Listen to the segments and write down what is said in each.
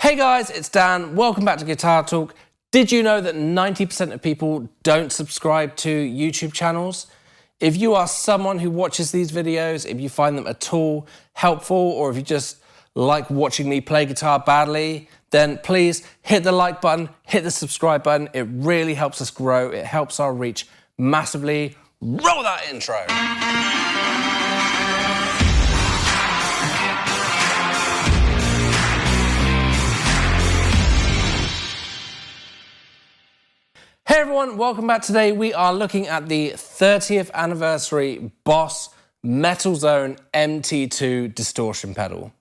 Hey guys, it's Dan. Welcome back to Guitar Talk. Did you know that 90% of people don't subscribe to YouTube channels? If you are someone who watches these videos, if you find them at all helpful, or if you just like watching me play guitar badly, then please hit the like button, hit the subscribe button. It really helps us grow. It helps our reach massively. Roll that intro. Hey everyone, welcome back. Today we are looking at the 30th anniversary Boss Metal Zone MT2 distortion pedal.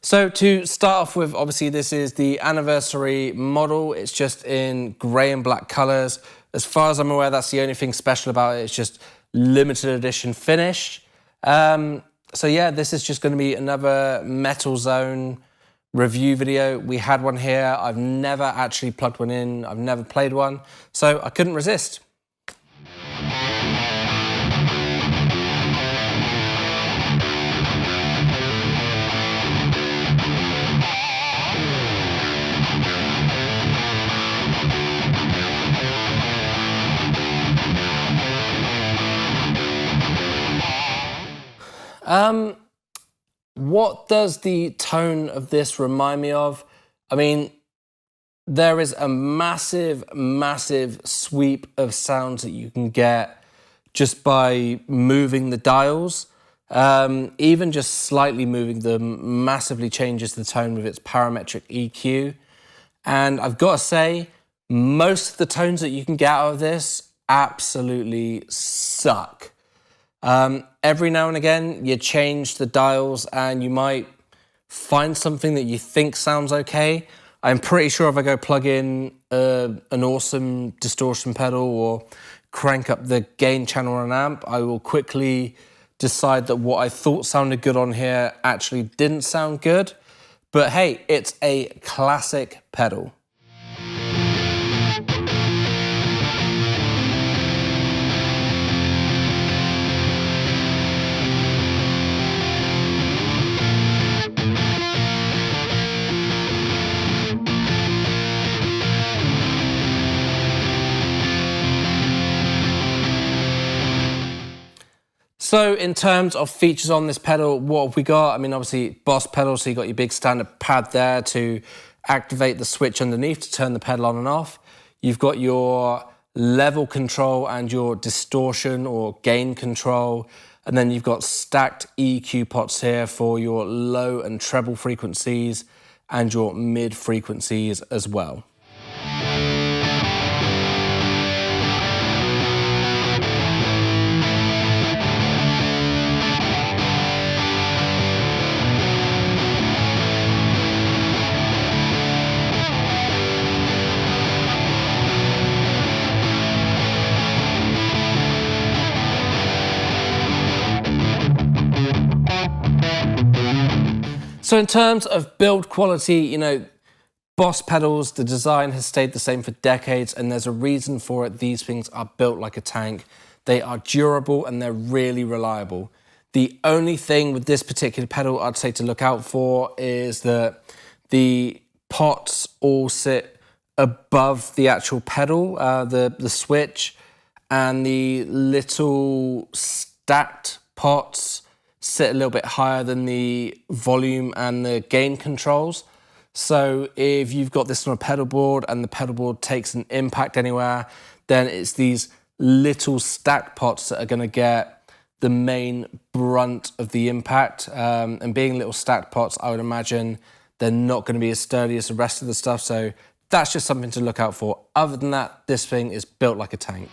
So to start off with, obviously this is the anniversary model. It's just in grey and black colours. As far as I'm aware, that's the only thing special about it. It's just limited edition finish. So yeah, this is just going to be another Metal Zone review video. We had one here. I've never actually plugged one in. I've never played one. So I couldn't resist. What does the tone of this remind me of? I mean, there is a massive, massive sweep of sounds that you can get just by moving the dials. Even just slightly moving them massively changes the tone with its parametric EQ. And I've got to say, most of the tones that you can get out of this absolutely suck. Every now and again, you change the dials and you might find something that you think sounds okay. I'm pretty sure if I go plug in an awesome distortion pedal or crank up the gain channel on an amp, I will quickly decide that what I thought sounded good on here actually didn't sound good. But hey, it's a classic pedal. So in terms of features on this pedal, what have we got? I mean, obviously Boss pedal, so you got your big standard pad there to activate the switch underneath to turn the pedal on and off. You've got your level control and your distortion or gain control. And then you've got stacked EQ pots here for your low and treble frequencies and your mid frequencies as well. So in terms of build quality, you know, Boss pedals, the design has stayed the same for decades, and there's a reason for it. These things are built like a tank. They are durable and they're really reliable. The only thing with this particular pedal I'd say to look out for is that the pots all sit above the actual pedal, the switch, and the little stacked pots sit a little bit higher than the volume and the gain controls. So if you've got this on a pedal board and the pedal board takes an impact anywhere, then it's these little stack pots that are going to get the main brunt of the impact. And being little stacked pots, I would imagine they're not going to be as sturdy as the rest of the stuff. So that's just something to look out for. Other than that, this thing is built like a tank.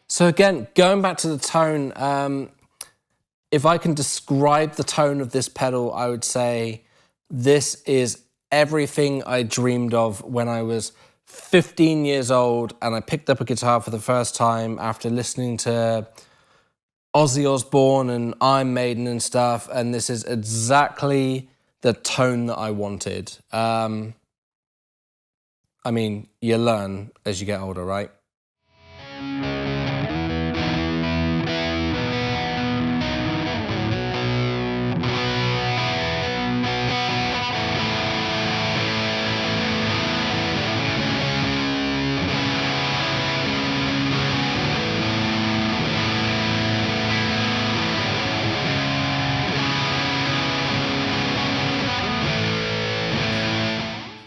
So again, going back to the tone, if I can describe the tone of this pedal, I would say this is everything I dreamed of when I was 15 years old and I picked up a guitar for the first time after listening to Ozzy Osbourne and Iron Maiden and stuff, and this is exactly the tone that I wanted. I mean, you learn as you get older, right?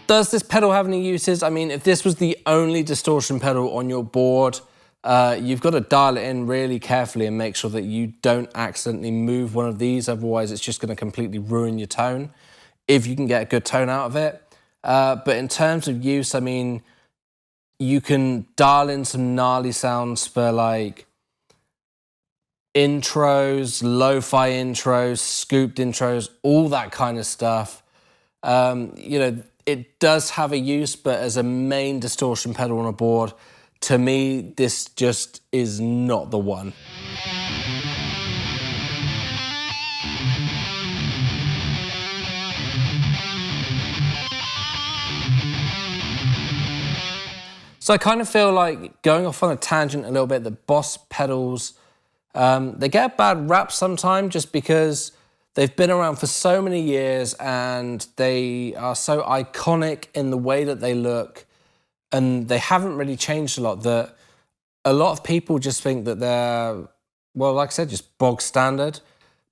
Does this pedal have any uses? I mean, if this was the only distortion pedal on your board, you've got to dial it in really carefully and make sure that you don't accidentally move one of these. Otherwise, it's just going to completely ruin your tone if you can get a good tone out of it. But in terms of use, I mean, you can dial in some gnarly sounds for like intros, lo-fi intros, scooped intros, all that kind of stuff. You know, it does have a use, but as a main distortion pedal on a board, to me, this just is not the one. So I kind of feel like, going off on a tangent a little bit, that Boss pedals, they get a bad rap sometimes just because they've been around for so many years and they are so iconic in the way that they look, and they haven't really changed a lot, that a lot of people just think that they're, well, like I said, just bog standard.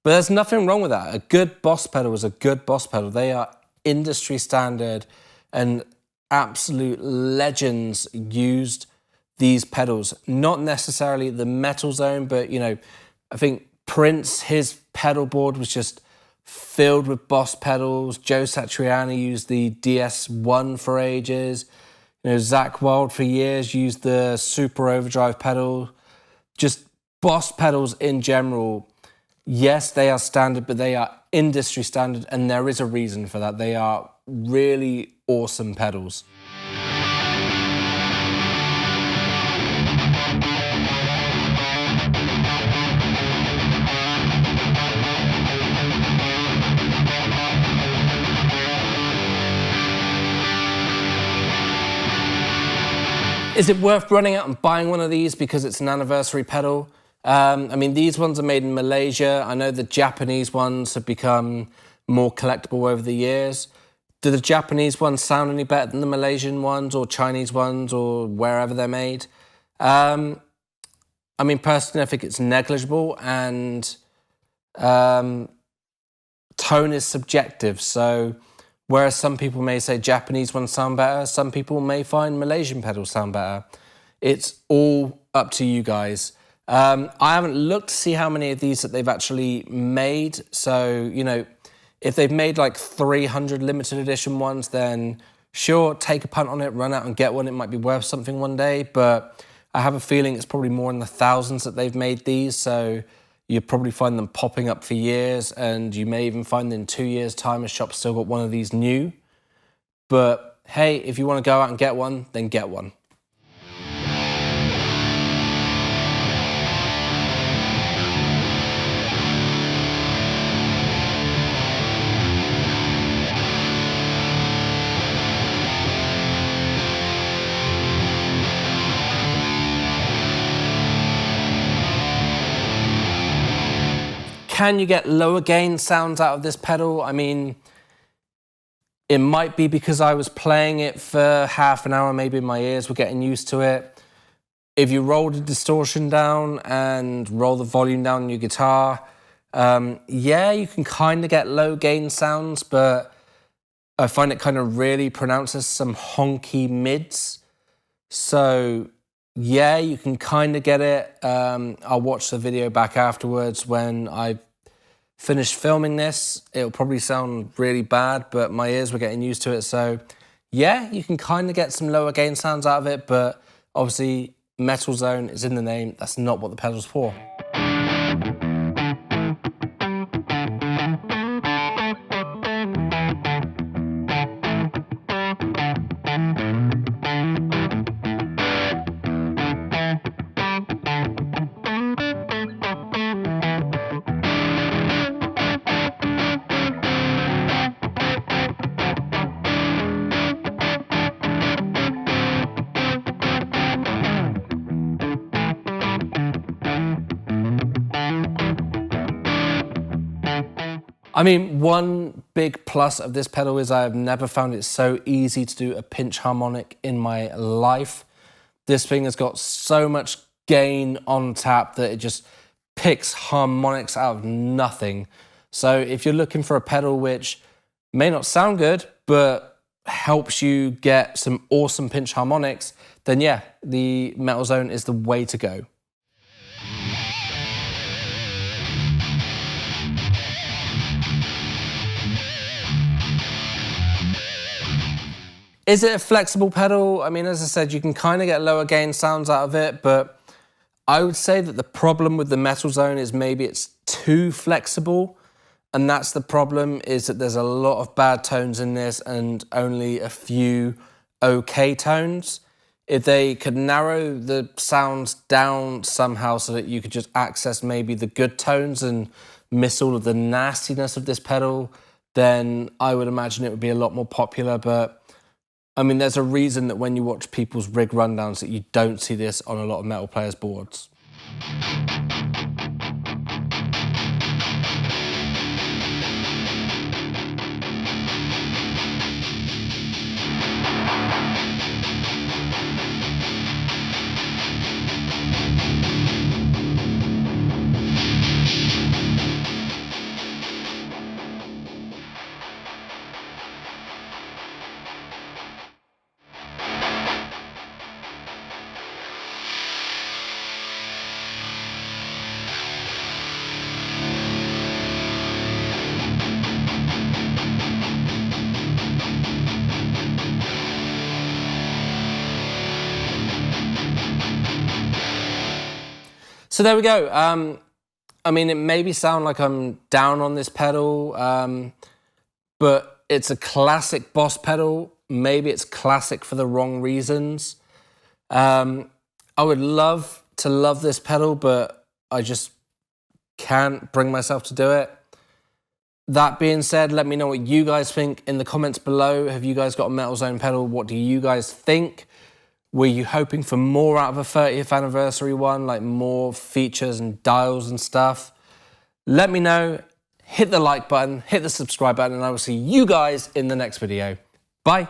But there's nothing wrong with that. A good Boss pedal is a good Boss pedal. They are industry standard, and absolute legends used these pedals. Not necessarily the Metal Zone, but, you know, I think Prince, his pedal board was just filled with Boss pedals. Joe Satriani used the DS1 for ages. You know, Zakk Wylde for years used the Super Overdrive pedal. Just Boss pedals in general, yes, they are standard, but they are industry standard, and there is a reason for that. They are really awesome pedals. Is it worth running out and buying one of these because it's an anniversary pedal? I mean, these ones are made in Malaysia. I know the Japanese ones have become more collectible over the years. Do the Japanese ones sound any better than the Malaysian ones or Chinese ones or wherever they're made? I mean, personally, I think it's negligible, and tone is subjective. So whereas some people may say Japanese ones sound better, some people may find Malaysian pedals sound better. It's all up to you guys. I haven't looked to see how many of these that they've actually made. So, you know, if they've made like 300 limited edition ones, then sure, take a punt on it, run out and get one. It might be worth something one day, but I have a feeling it's probably more in the thousands that they've made these. So you'll probably find them popping up for years, and you may even find in 2 years' time a shop's still got one of these new. But hey, if you want to go out and get one, then get one. Can you get lower gain sounds out of this pedal? I mean, it might be because I was playing it for half an hour, maybe my ears were getting used to it. If you roll the distortion down and roll the volume down on your guitar, yeah, you can kind of get low gain sounds, but I find it kind of really pronounces some honky mids. So yeah, you can kind of get it. I'll watch the video back afterwards when I finished filming this. It'll probably sound really bad, but my ears were getting used to it. So yeah, you can kind of get some lower gain sounds out of it, but obviously Metal Zone is in the name. That's not what the pedal's for. I mean, one big plus of this pedal is I have never found it so easy to do a pinch harmonic in my life. This thing has got so much gain on tap that it just picks harmonics out of nothing. So if you're looking for a pedal which may not sound good, but helps you get some awesome pinch harmonics, then yeah, the Metal Zone is the way to go. Is it a flexible pedal? I mean, as I said, you can kind of get lower gain sounds out of it, but I would say that the problem with the Metal Zone is maybe it's too flexible. And that's the problem, is that there's a lot of bad tones in this and only a few okay tones. If they could narrow the sounds down somehow so that you could just access maybe the good tones and miss all of the nastiness of this pedal, then I would imagine it would be a lot more popular. But I mean, there's a reason that when you watch people's rig rundowns that you don't see this on a lot of metal players' boards. So there we go. I mean, it maybe sound like I'm down on this pedal, but it's a classic Boss pedal. Maybe it's classic for the wrong reasons. I would love to love this pedal, but I just can't bring myself to do it. That being said, let me know what you guys think in the comments below. Have you guys got a Metal Zone pedal? What do you guys think? Were you hoping for more out of a 30th anniversary one, like more features and dials and stuff? Let me know. Hit the like button, hit the subscribe button, and I will see you guys in the next video. Bye.